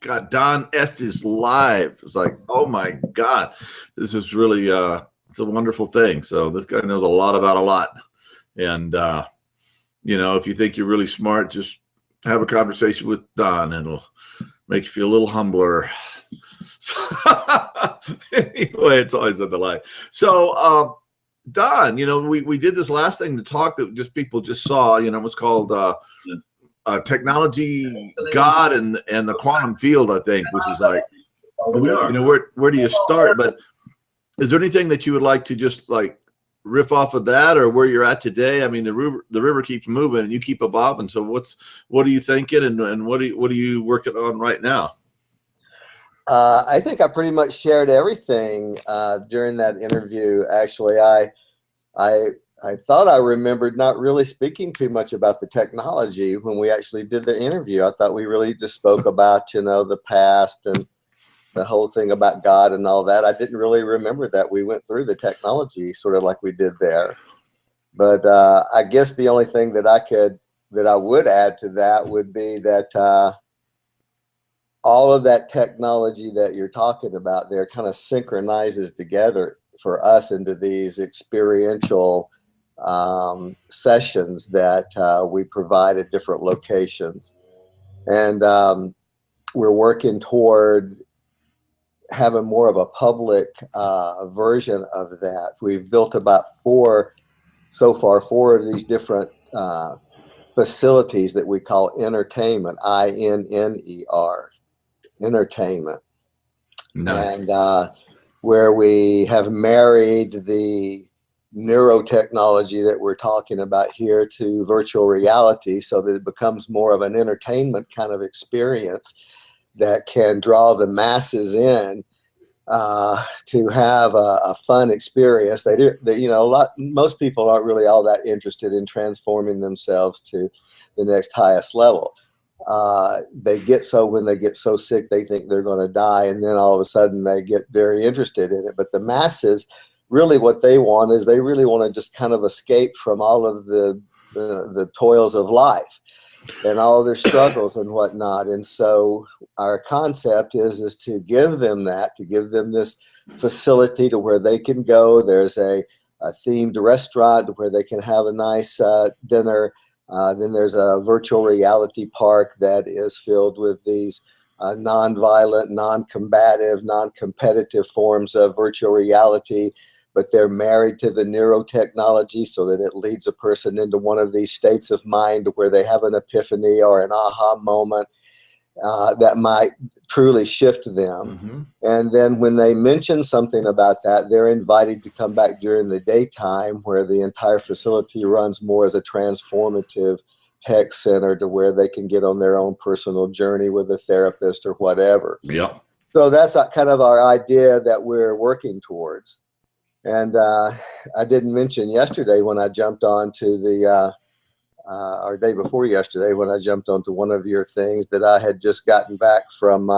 God, Don Estes live. It's like, oh my God, this is really it's a wonderful thing. So this guy knows a lot about a lot. And you know, if you think you're really smart, just have a conversation with Don and it'll make you feel a little humbler. Anyway, it's always in the light. So Don, you know, we did this last thing, the talk that just people just saw, you know, it was called Technology, God, and the Quantum Field, I think, which is like, you know, where do you start? But is there anything that you would like to just like riff off of that, or where you're at today? I mean, the river keeps moving and you keep evolving. So what are you thinking, and what are you working on right now? I think I pretty much shared everything during that interview. Actually, I thought I remembered not really speaking too much about the technology when we actually did the interview. I thought we really just spoke about, you know, the past and the whole thing about God and all that. I didn't really remember that we went through the technology sort of like we did there. But I guess the only thing that I would add to that would be that all of that technology that you're talking about there kind of synchronizes together for us into these experiential sessions that we provide at different locations. And we're working toward having more of a public version of that. We've built about four of these different facilities that we call entertainment, INNER, entertainment. Nice. And where we have married the neurotechnology that we're talking about here to virtual reality, so that it becomes more of an entertainment kind of experience that can draw the masses in to have a fun experience. They you know, most people aren't really all that interested in transforming themselves to the next highest level. When they get so sick they think they're going to die, and then all of a sudden they get very interested in it. But the masses, really what they want is they really want to just kind of escape from all of the toils of life and all of their struggles and whatnot. And so our concept is to give them that, to give them this facility to where they can go. There's a themed restaurant where they can have a nice dinner. Then there's a virtual reality park that is filled with these non-violent, non-combative, non-competitive forms of virtual reality, but they're married to the neurotechnology so that it leads a person into one of these states of mind where they have an epiphany or an aha moment that might truly shift them. Mm-hmm. And then when they mention something about that, they're invited to come back during the daytime, where the entire facility runs more as a transformative tech center to where they can get on their own personal journey with a therapist or whatever. Yeah. So that's kind of our idea that we're working towards. And I didn't mention yesterday when I jumped onto the, or day before yesterday when I jumped onto one of your things, that I had just gotten back from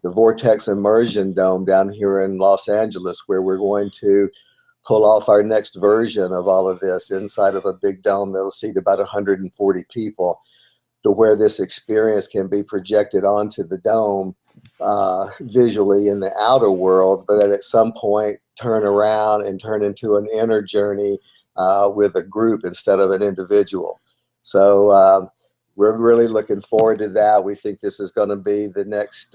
the Vortex Immersion Dome down here in Los Angeles, where we're going to pull off our next version of all of this inside of a big dome that'll seat about 140 people, to where this experience can be projected onto the dome visually in the outer world, but at some point turn around and turn into an inner journey with a group instead of an individual. So we're really looking forward to that. We think this is going to be the next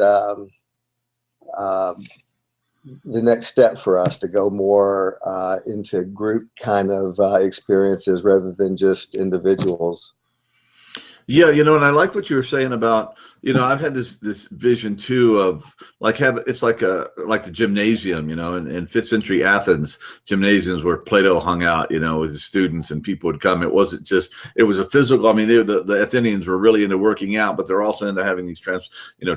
step for us to go more into group kind of experiences rather than just individuals. Yeah, you know, and I like what you were saying about, you know, I've had this vision too of like it's like the gymnasium, you know, in 5th century Athens, gymnasiums where Plato hung out, you know, with his students, and people would come. It wasn't just, it was a physical. I mean, the Athenians were really into working out, but they're also into having these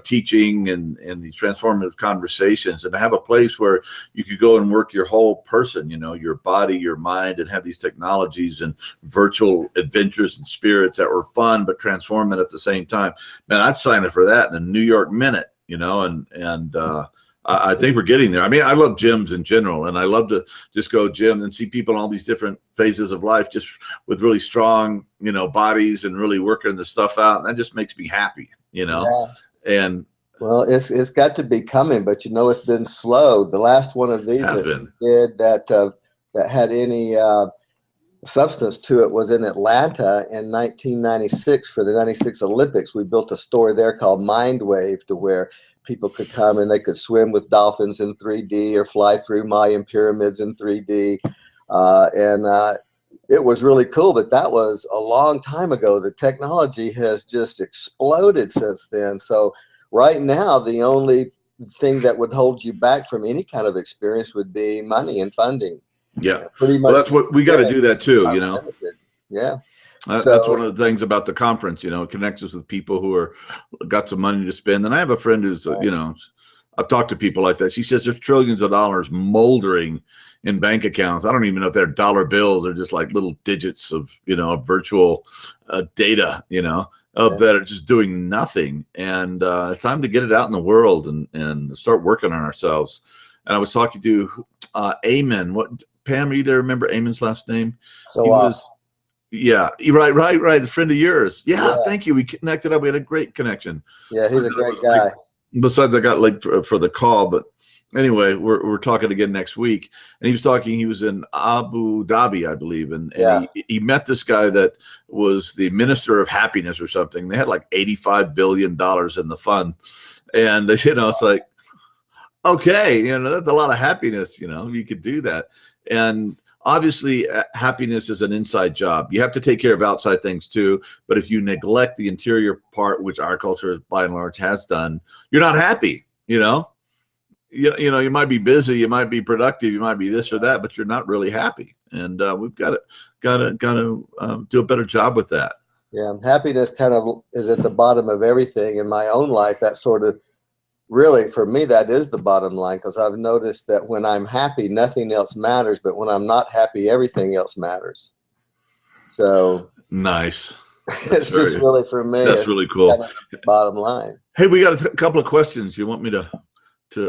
teaching and these transformative conversations, and to have a place where you could go and work your whole person, you know, your body, your mind, and have these technologies and virtual adventures and spirits that were fun but transformative at the same time. Man, I'd sign up for that in a New York minute, you know, and I think we're getting there. I mean, I love gyms in general, and I love to just go gym and see people in all these different phases of life, just with really strong, you know, bodies and really working their stuff out. And that just makes me happy, you know. And well, it's got to be coming, but it's been slow. The last one of these has that been. we did that had any substance to it was in Atlanta in 1996 for the 96 Olympics. We built a store there called Mindwave, to where people could come and they could swim with dolphins in 3D or fly through Mayan pyramids in 3D. It was really cool, but that was a long time ago. The technology has just exploded since then. So right now, the only thing that would hold you back from any kind of experience would be money and funding. Yeah. Pretty much. Well, that's what we got to do that too, you know. Limited. Yeah. That's one of the things about the conference, you know, it connects us with people who are got some money to spend. And I have a friend who's, you know, I've talked to people like that. She says there's trillions of dollars moldering in bank accounts. I don't even know if they're dollar bills or just like little digits of, you know, virtual data, you know, that are just doing nothing. And it's time to get it out in the world and start working on ourselves. And I was talking to Amen. What, Pam, are you there? Remember Amen's last name? So he was, yeah, right. A friend of yours. Yeah, thank you. We connected up. We had a great connection. Yeah, he's a great guy. Like, besides, I got late for the call, but anyway, we're talking again next week. And he was talking. He was in Abu Dhabi, I believe, and he met this guy that was the minister of happiness or something. They had like $85 billion in the fund, and you know, it's like, okay, you know, that's a lot of happiness. You know, you could do that, and obviously, happiness is an inside job. You have to take care of outside things too. But if you neglect the interior part, which our culture by and large has done, you're not happy. You know, you know, you might be busy, you might be productive, you might be this or that, but you're not really happy. And we've got to do a better job with that. Yeah, happiness kind of is at the bottom of everything in my own life. That sort of really, for me, that is the bottom line, because I've noticed that when I'm happy, nothing else matters. But when I'm not happy, everything else matters. So nice. It's just really, for me, that's really cool. Kind of bottom line. Hey, we got a couple of questions. You want me to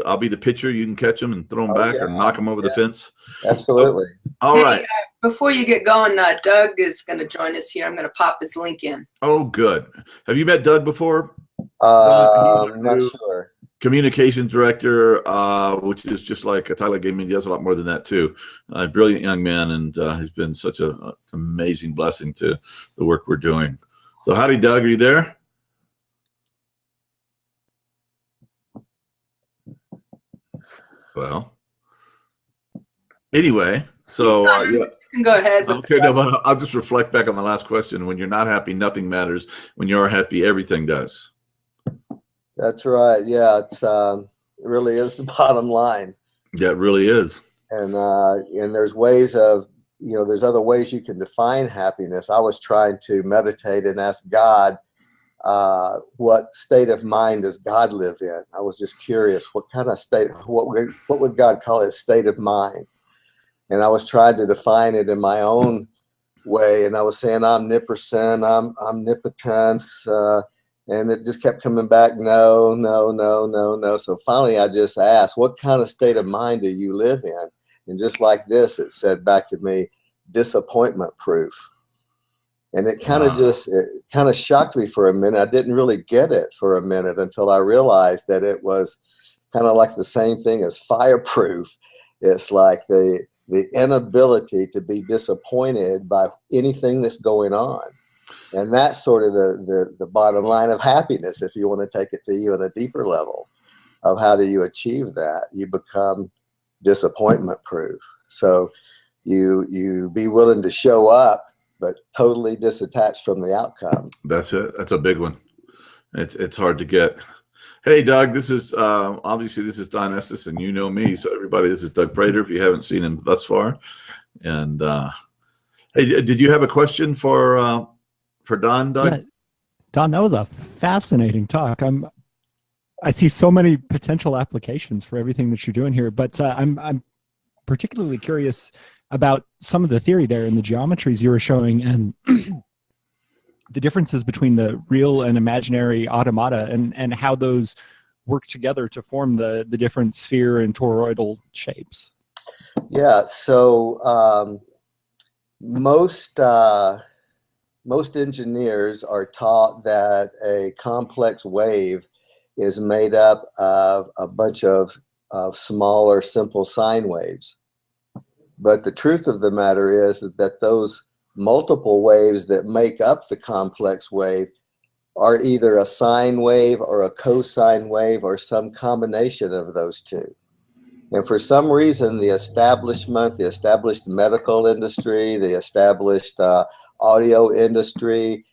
I'll be the pitcher. You can catch them and throw them back or knock them over the fence. Absolutely. All right. Before you get going, Doug is going to join us here. I'm going to pop his link in. Oh, good. Have you met Doug before? I'm not sure. Communications director, which is just like Tyler gave me. He does a lot more than that too. A brilliant young man, and he's been such an amazing blessing to the work we're doing. So, howdy, Doug. Are you there? Well, anyway, so you can go ahead. Okay, no, but I'll just reflect back on the last question. When you're not happy, nothing matters. When you're happy, everything does. That's right. Yeah, it really is the bottom line. Yeah, it really is. And there's ways of, there's other ways you can define happiness. I was trying to meditate and ask God, what state of mind does God live in? I was just curious, what kind of state, what would God call his state of mind? And I was trying to define it in my own way. And I was saying omnipresent, omnipotence, and it just kept coming back, no. So finally I just asked, what kind of state of mind do you live in? And just like this, it said back to me, disappointment proof. And it kind of shocked me for a minute. I didn't really get it for a minute until I realized that it was kind of like the same thing as fireproof. It's like the inability to be disappointed by anything that's going on. And that's sort of the bottom line of happiness, if you want to take it to you at a deeper level of how do you achieve that. You become disappointment proof. So you be willing to show up, but totally disattached from the outcome. That's it. That's a big one. It's hard to get. Hey, Doug, this is obviously this is Don Estes, and you know me. So everybody, this is Doug Prater, if you haven't seen him thus far. And hey, did you have a question for Don, Doug? Yeah. Don, that was a fascinating talk. I see so many potential applications for everything that you're doing here, but I'm particularly curious about some of the theory there and the geometries you were showing and the differences between the real and imaginary automata and how those work together to form the different sphere and toroidal shapes. Yeah, so most engineers are taught that a complex wave is made up of a bunch of smaller, simple sine waves. But the truth of the matter is that those multiple waves that make up the complex wave are either a sine wave or a cosine wave or some combination of those two. And for some reason, the established medical industry, the established audio industry,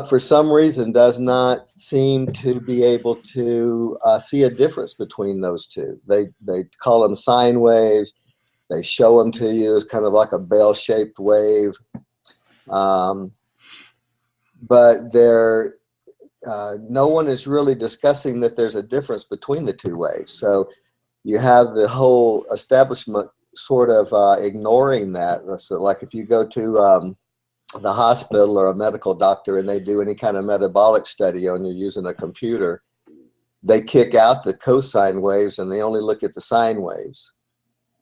for some reason does not seem to be able to see a difference between those two. They call them sine waves. They show them to you as kind of like a bell-shaped wave. But no one is really discussing that there's a difference between the two waves. So you have the whole establishment sort of ignoring that. So like if you go to the hospital or a medical doctor and they do any kind of metabolic study on you using a computer, they kick out the cosine waves and they only look at the sine waves.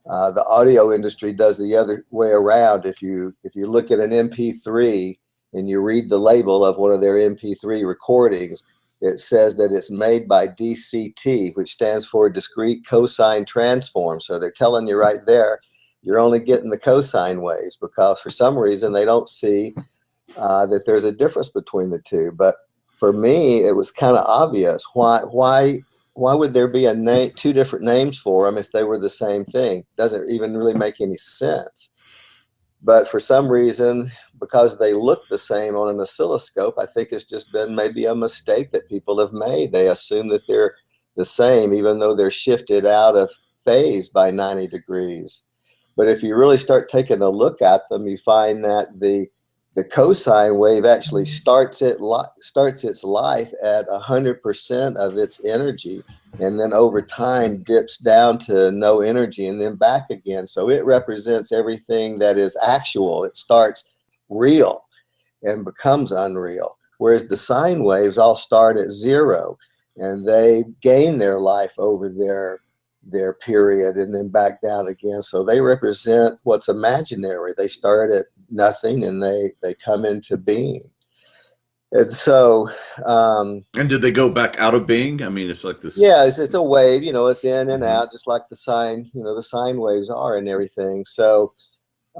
The audio industry does the other way around. If you look at an MP3 and you read the label of one of their MP3 recordings, it says that it's made by DCT, which stands for discrete cosine transform. So they're telling you right there, you're only getting the cosine waves because for some reason they don't see that there's a difference between the two. But for me, it was kind of obvious. Why would there be two different names for them if they were the same thing? Doesn't even really make any sense. But for some reason, because they look the same on an oscilloscope, I think it's just been maybe a mistake that people have made. They assume that they're the same, even though they're shifted out of phase by 90 degrees. But if you really start taking a look at them, you find that the cosine wave actually starts its life at 100% of its energy, and then over time dips down to no energy and then back again. So it represents everything that is actual. It starts real and becomes unreal, whereas the sine waves all start at 0 and they gain their life over their period and then back down again. So they represent what's imaginary. They start at nothing and they come into being. And so and did they go back out of being? I mean, it's like this. Yeah, it's a wave, it's in and out, just like the sine, the sine waves are and everything. So it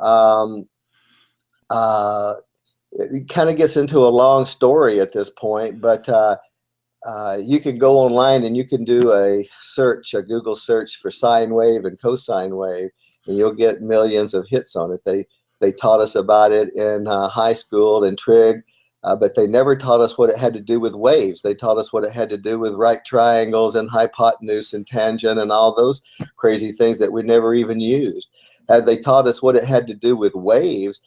kind of gets into a long story at this point, but you can go online and you can do a Google search for sine wave and cosine wave, and you'll get millions of hits on it. They taught us about it in high school in trig, but they never taught us what it had to do with waves. They taught us what it had to do with right triangles and hypotenuse and tangent and all those crazy things that we never even used. Had they taught us what it had to do with waves,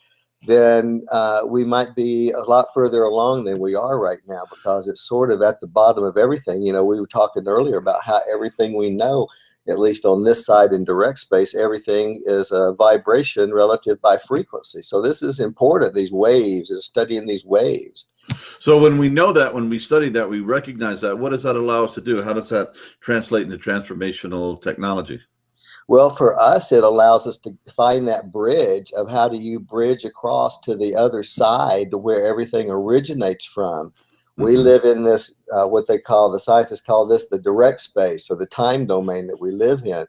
then we might be a lot further along than we are right now, because it's sort of at the bottom of everything. We were talking earlier about how everything we know, at least on this side in direct space, everything is a vibration relative by frequency. So this is important, these waves, and studying these waves. So when we know that, when we study that, we recognize that, what does that allow us to do? How does that translate into transformational technology? Well, for us, it allows us to find that bridge of how do you bridge across to the other side to where everything originates from. We live in this, what the scientists call this the direct space, or the time domain that we live in.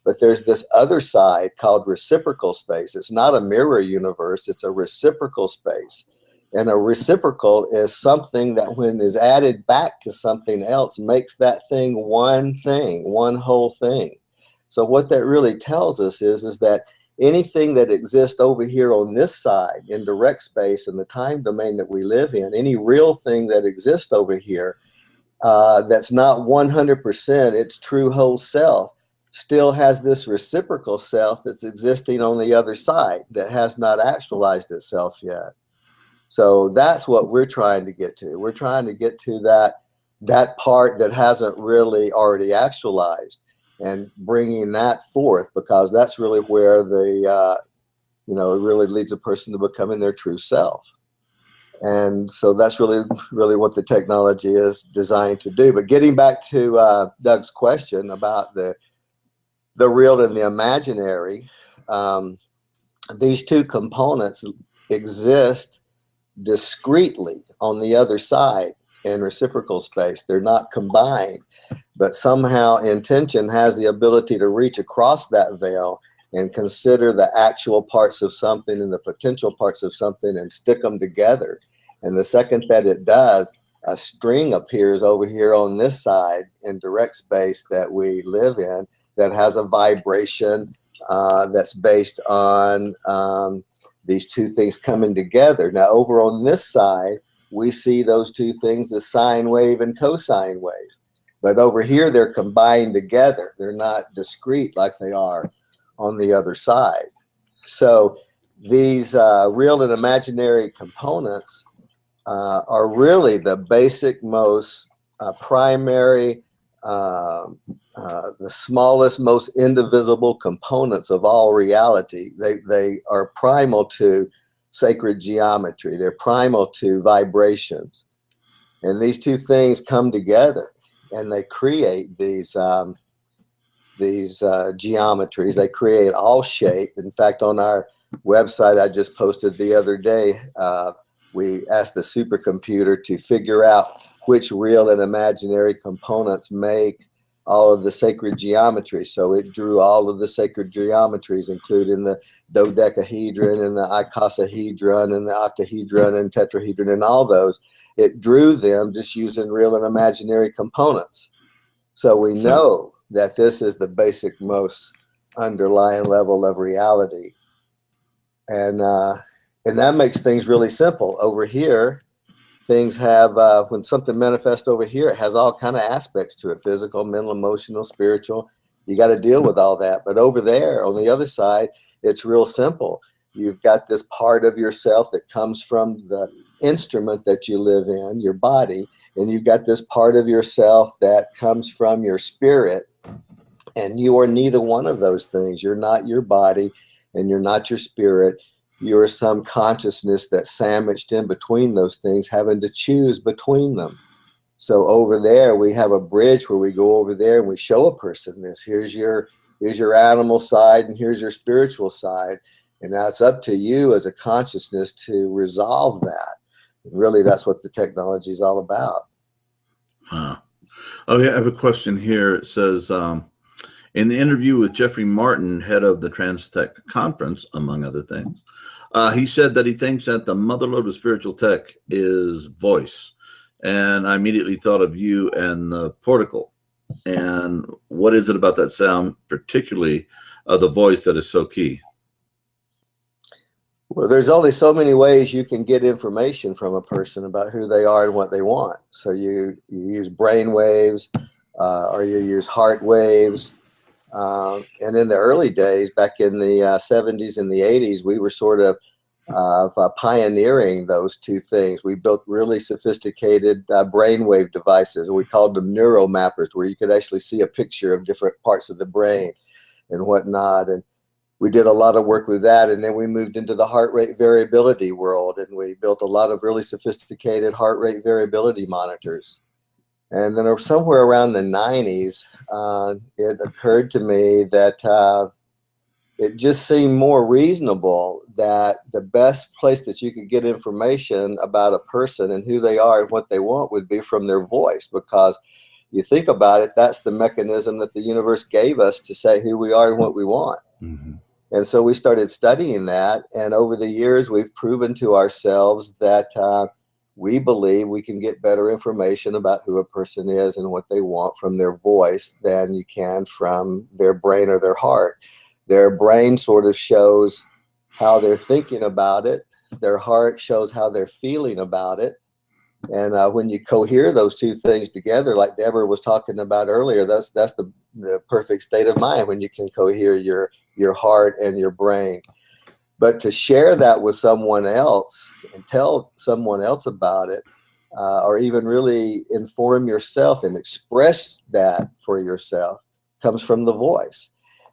But there's this other side called reciprocal space. It's not a mirror universe, it's a reciprocal space. And a reciprocal is something that when is added back to something else makes that thing, one whole thing. So what that really tells us is that anything that exists over here on this side in direct space in the time domain that we live in, any real thing that exists over here that's not 100% its true whole self, still has this reciprocal self that's existing on the other side that has not actualized itself yet. So that's what we're trying to get to. We're trying to get to that part that hasn't really already actualized, and bringing that forth, because that's really where it really leads a person to becoming their true self. And so that's really what the technology is designed to do. But getting back to Doug's question about the real and the imaginary, these two components exist discretely on the other side, and reciprocal space. They're not combined, but somehow intention has the ability to reach across that veil and consider the actual parts of something and the potential parts of something and stick them together. And the second that it does, a string appears over here on this side in direct space that we live in that has a vibration that's based on these two things coming together. Now, over on this side, we see those two things as sine wave and cosine wave. But over here, they're combined together. They're not discrete like they are on the other side. So these real and imaginary components are really the basic, most primary, the smallest, most indivisible components of all reality. They are primal to sacred geometry. They're primal to vibrations. And these two things come together and they create these geometries. They create all shape. In fact, on our website I just posted the other day, we asked the supercomputer to figure out which real and imaginary components make all of the sacred geometry. So it drew all of the sacred geometries, including the dodecahedron and the icosahedron and the octahedron and tetrahedron and all those. It drew them just using real and imaginary components. So we know that this is the basic, most underlying level of reality. And that makes things really simple. Over here, things have, when something manifests over here, it has all kind of aspects to it: physical, mental, emotional, spiritual. You got to deal with all that. But over there, on the other side, it's real simple. You've got this part of yourself that comes from the instrument that you live in, your body, and you've got this part of yourself that comes from your spirit, and you are neither one of those things. You're not your body, and you're not your spirit. You are some consciousness that's sandwiched in between those things, having to choose between them. So over there, we have a bridge where we go over there and we show a person this. Here's your animal side and here's your spiritual side. And now it's up to you as a consciousness to resolve that. And really, that's what the technology is all about. Wow. Oh, yeah, I have a question here. It says, in the interview with Jeffrey Martin, head of the TransTech conference, among other things, he said that he thinks that the motherlode of spiritual tech is voice. And I immediately thought of you and the porticle. And what is it about that sound, particularly the voice, that is so key? Well, there's only so many ways you can get information from a person about who they are and what they want. So you use brain waves, or you use heart waves. And in the early days, back in the 70s and the 80s, we were sort of pioneering those two things. We built really sophisticated brainwave devices, and we called them neuromappers, where you could actually see a picture of different parts of the brain and whatnot. And we did a lot of work with that, and then we moved into the heart rate variability world, and we built a lot of really sophisticated heart rate variability monitors. And then somewhere around the 90s, it occurred to me that it just seemed more reasonable that the best place that you could get information about a person and who they are and what they want would be from their voice, because you think about it, that's the mechanism that the universe gave us to say who we are and what we want. Mm-hmm. And so we started studying that, and over the years we've proven to ourselves that we believe we can get better information about who a person is and what they want from their voice than you can from their brain or their heart. Their brain sort of shows how they're thinking about it. Their heart shows how they're feeling about it. And when you cohere those two things together, like Deborah was talking about earlier, that's the perfect state of mind, when you can cohere your heart and your brain. But to share that with someone else and tell someone else about it, or even really inform yourself and express that for yourself, comes from the voice.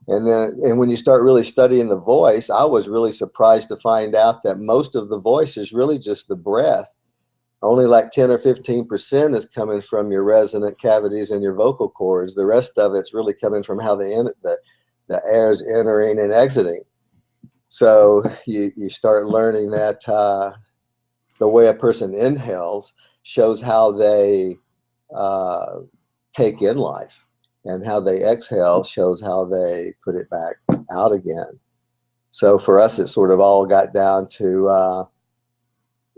And when you start really studying the voice, I was really surprised to find out that most of the voice is really just the breath. Only like 10 or 15% is coming from your resonant cavities and your vocal cords. The rest of it's really coming from how the air is entering and exiting. So you start learning that the way a person inhales shows how they take in life, and how they exhale shows how they put it back out again. So for us, it sort of all got down to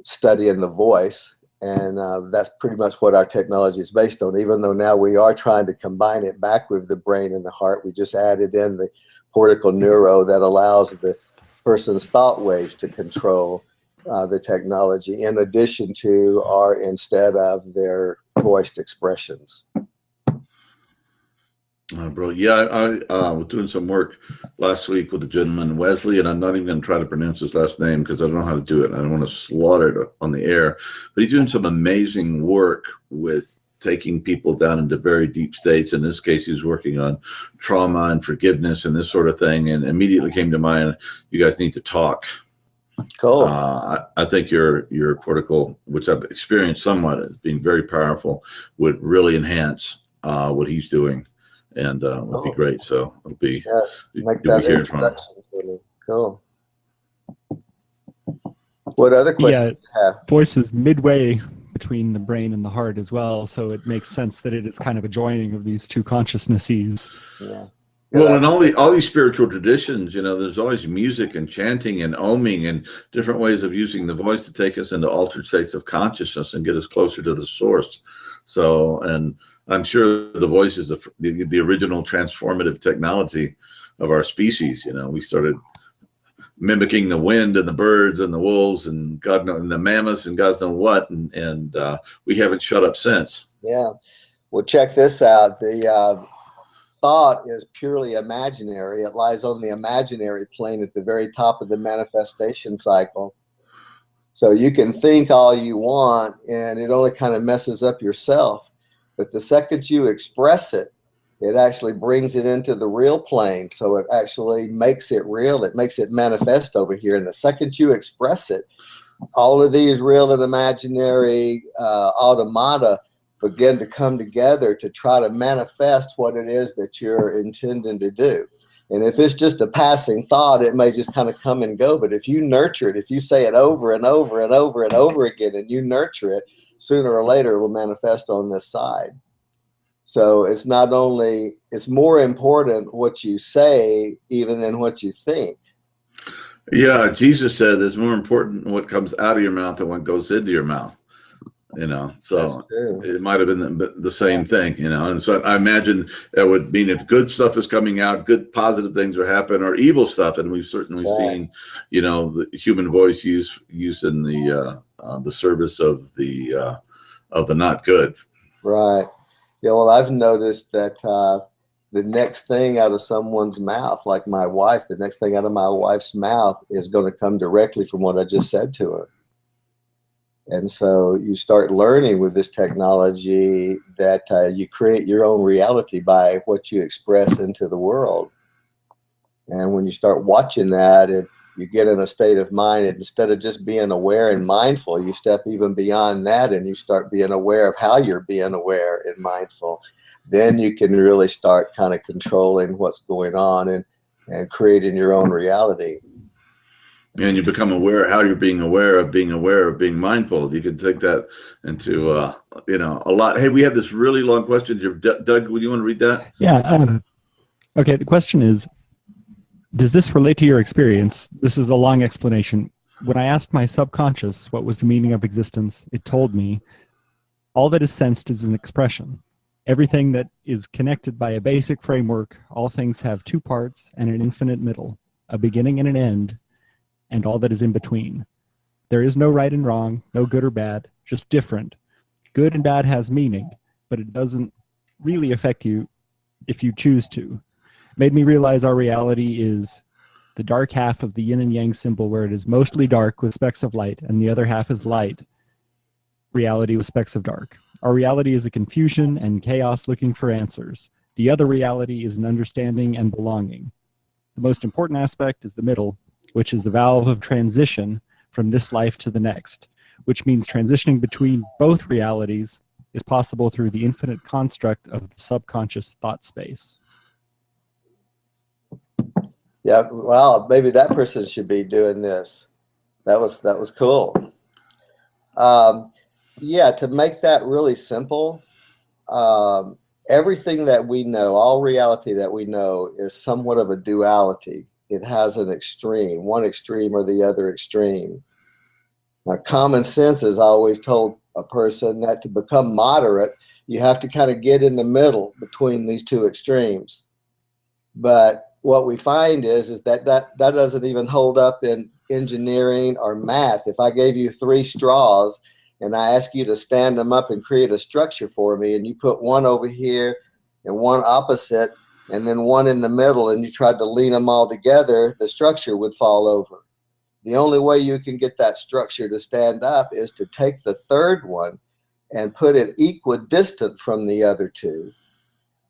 studying the voice, and that's pretty much what our technology is based on. Even though now we are trying to combine it back with the brain and the heart, we just added in the cortical neuro that allows the person's thought waves to control the technology, in addition to or instead of their voiced expressions. Bro, yeah, I was doing some work last week with a gentleman, Wesley, and I'm not even going to try to pronounce his last name because I don't know how to do it. I don't want to slaughter it on the air, but he's doing some amazing work with taking people down into very deep states. In this case, he was working on trauma and forgiveness and this sort of thing, and immediately came to mind, you guys need to talk. Cool. I think your cortical, which I've experienced somewhat as being very powerful, would really enhance what he's doing. And would be great. So it'll be, make you'll that be hearing from him. introduction for me. Cool. What other questions do you have? Voice is midway between the brain and the heart as well, so it makes sense that it is kind of a joining of these two consciousnesses. Yeah. Well, in all these spiritual traditions, you know, there's always music and chanting and oming and different ways of using the voice to take us into altered states of consciousness and get us closer to the source. So, and I'm sure the voice is the original transformative technology of our species. You know, we started mimicking the wind and the birds and the wolves and God knows, and the mammoths and God knows what, and we haven't shut up since. Yeah. Well, check this out. The thought is purely imaginary. It lies on the imaginary plane at the very top of the manifestation cycle. So you can think all you want, and it only kind of messes up yourself. But the second you express it, it actually brings it into the real plane. So it actually makes it real. It makes it manifest over here. And the second you express it, all of these real and imaginary automata begin to come together to try to manifest what it is that you're intending to do. And if it's just a passing thought, it may just kind of come and go. But if you nurture it, if you say it over and over and over and over again, and you nurture it, sooner or later it will manifest on this side. So it's not only, it's more important what you say even than what you think. Yeah, Jesus said it's more important what comes out of your mouth than what goes into your mouth. You know, so it might have been the same thing, you know. And so I imagine that would mean if good stuff is coming out, good positive things are happening, or evil stuff. And we've certainly seen, you know, the human voice used in the service of the not good. Right. Yeah. Well, I've noticed that the next thing out of someone's mouth, like my wife, the next thing out of my wife's mouth is going to come directly from what I just said to her. And so you start learning with this technology that you create your own reality by what you express into the world. And when you start watching that, and you get in a state of mind, and instead of just being aware and mindful, you step even beyond that and you start being aware of how you're being aware and mindful. Then you can really start kind of controlling what's going on and creating your own reality. And you become aware how you're being aware of being mindful. You can take that into, you know, a lot. Hey, we have this really long question. Doug, would you want to read that? Yeah. Okay. The question is, does this relate to your experience? This is a long explanation. When I asked my subconscious what was the meaning of existence, it told me all that is sensed is an expression. Everything that is connected by a basic framework, all things have two parts and an infinite middle, a beginning and an end, and all that is in between. There is no right and wrong, no good or bad, just different. Good and bad has meaning, but it doesn't really affect you if you choose to. Made me realize our reality is the dark half of the yin and yang symbol, where it is mostly dark with specks of light, and the other half is light, reality with specks of dark. Our reality is a confusion and chaos looking for answers. The other reality is an understanding and belonging. The most important aspect is the middle, which is the valve of transition from this life to the next, which means transitioning between both realities is possible through the infinite construct of the subconscious thought space. Yeah, well, maybe that person should be doing this. That was cool. Yeah, to make that really simple, everything that we know, all reality that we know, is somewhat of a duality. It has an extreme, one extreme or the other extreme. Now, common sense has always told a person that to become moderate, you have to kind of get in the middle between these two extremes. But what we find is that doesn't even hold up in engineering or math. If I gave you 3 straws and I ask you to stand them up and create a structure for me, and you put one over here and one opposite and then one in the middle, and you tried to lean them all together, the structure would fall over. The only way you can get that structure to stand up is to take the third one and put it equidistant from the other two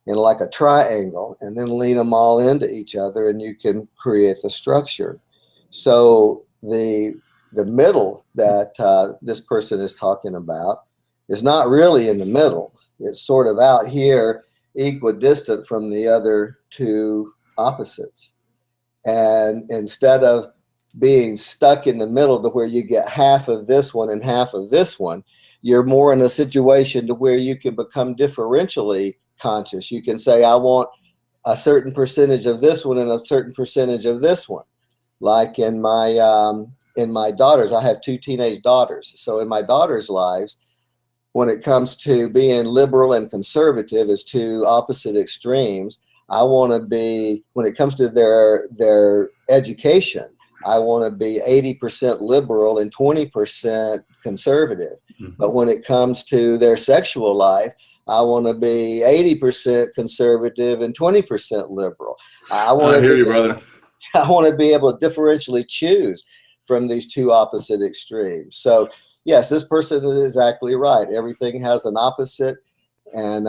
in like a triangle, and then lean them all into each other, and you can create the structure. So the middle that this person is talking about is not really in the middle. It's sort of out here, equidistant from the other two opposites. And instead of being stuck in the middle to where you get half of this one and half of this one, you're more in a situation to where you can become differentially conscious. You can say, I want a certain percentage of this one and a certain percentage of this one. Like in my daughters, I have 2 teenage daughters. So in my daughters' lives, when it comes to being liberal and conservative as 2 opposite extremes, I want to be, when it comes to their education, I want to be 80% liberal and 20% conservative. Mm-hmm. But when it comes to their sexual life, I want to be 80% conservative and 20% liberal. I hear you, brother. I want to be able to differentially choose from these 2 opposite extremes. So yes, this person is exactly right. Everything has an opposite. And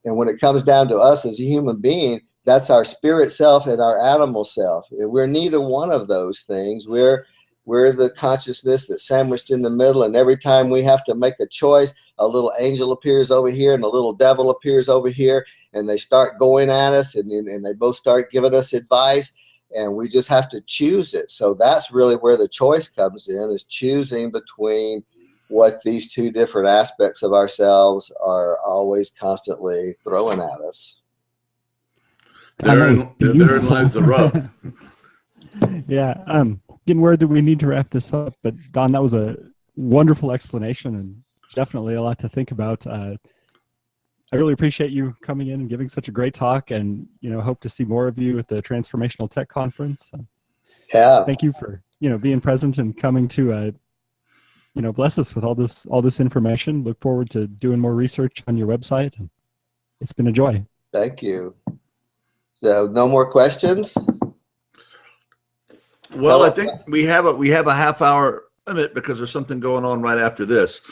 when it comes down to us as a human being, that's our spirit self and our animal self. We're neither one of those things. We're the consciousness that's sandwiched in the middle, and every time we have to make a choice, a little angel appears over here and a little devil appears over here, and they start going at us, and they both start giving us advice, and we just have to choose it. So that's really where the choice comes in, is choosing between what these 2 different aspects of ourselves are always constantly throwing at us. Therein lies the rub. Yeah. Getting word that we need to wrap this up, but Don, that was a wonderful explanation and definitely a lot to think about. I really appreciate you coming in and giving such a great talk, and hope to see more of you at the Transformational Tech Conference. Yeah. Thank you for being present and coming to bless us with all this information. Look forward to doing more research on your website. It's been a joy. Thank you. So no more questions? Well, I think we have a half-hour limit because there's something going on right after this.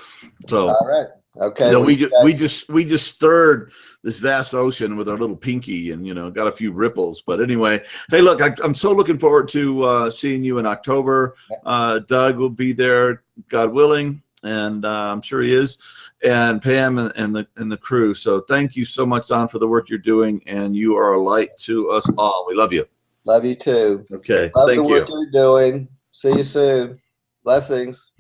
So all right. Okay. We just stirred this vast ocean with our little pinky, and got a few ripples. But anyway, hey, look, I'm so looking forward to seeing you in October. Doug will be there, God willing, and I'm sure he is, and Pam and the crew. So thank you so much, Don, for the work you're doing, and you are a light to us all. We love you. Love you too. Okay. Love thank the work you're doing. See you soon. Blessings.